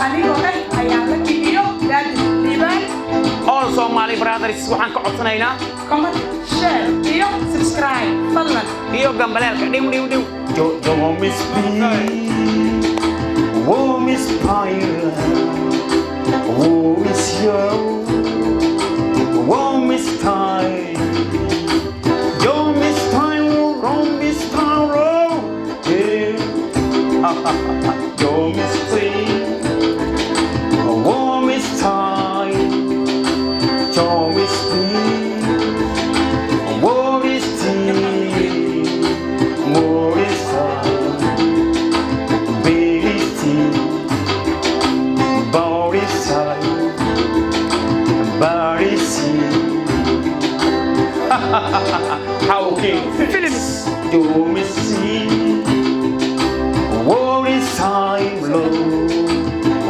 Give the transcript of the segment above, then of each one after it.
وأنيقو أيام لك فيديو دادي ليبان all Somali brothers waxaan ka codsanaynaa comment share iyo subscribe fadlan iyo gambaleelka dhiw Don't miss me, won't miss fire, won't miss you, won't miss time, don't miss time, won't miss time, yeah. Don't miss thing, won't miss time, don't miss me, won't miss tea, won't miss time, baby tea, body side, body sea. how king films Don't miss see, what is time low,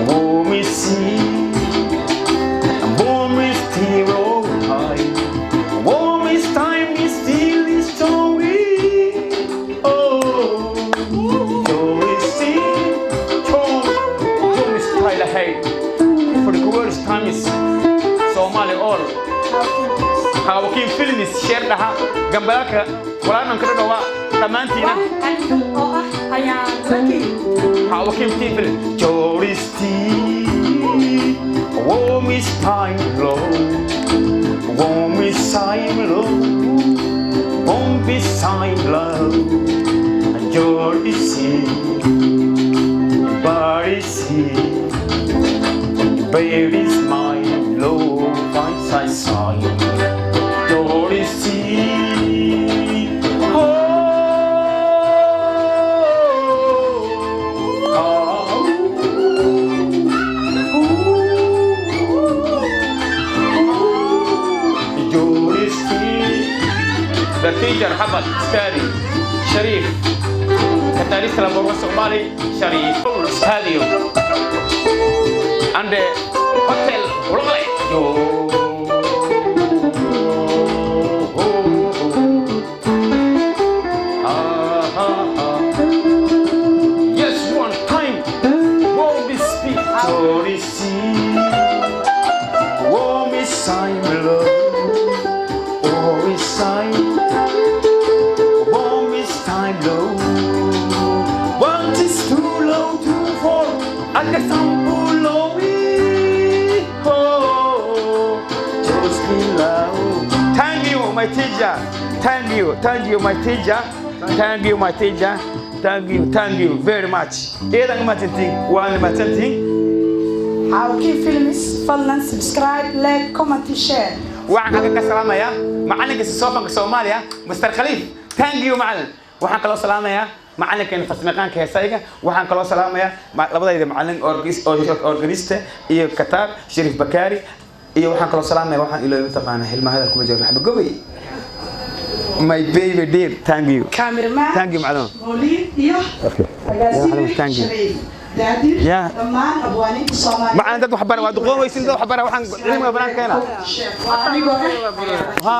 what miss see, what miss zero high, what miss time is still is story. Oh, don't miss see, don't miss Tyler Hay for the worst time is Somali all how king films share dhaha gambaleelka walaanan ka dhawaa dhamaantiina أنيقو أيام لك how king film don't miss tea, what miss time low, what miss time low, won't be time low, and you're see, body see, baby's mine low, fine side side, you're see. the teacher Hamad Stadi Sharif كتاريخ البابا الصومالي شريف ستاديوم and hotel Rolex yes one time won't be speak Glory see, warm is sign love, warm is sign, warm is time low. One is too low, too far, and the sun below it. Oh, just be loud. thank you my teacher thank you my teacher thank you my teacher thank you very much idan ma tintin waan ma tintin Hawking Films fadlan subscribe like comment share waxaan ka salaamayaa macalinka Soofanka Soomaaliya Mr Khalif thank you macalin waxaan kaloo salaamayaa macalinka farsamaqaanka heesayga waxaan kaloo salaamayaa labadayda macalin organiste iyo Qatar Sharif Bakari iyo waxaan kaloo salaamayaa waxaan ilaahay taqaana hilma hadal kuma jiro xabad gobay my baby dear thank you cameraman thank you macalin Molid iyo okay thank you Daadir Yeah. dhammaan abwaaniinta Soomaaliya macalin dad wax bara waa duqoon weysin dad wax bara waxaan cilmiga banaan keena Anigoo ha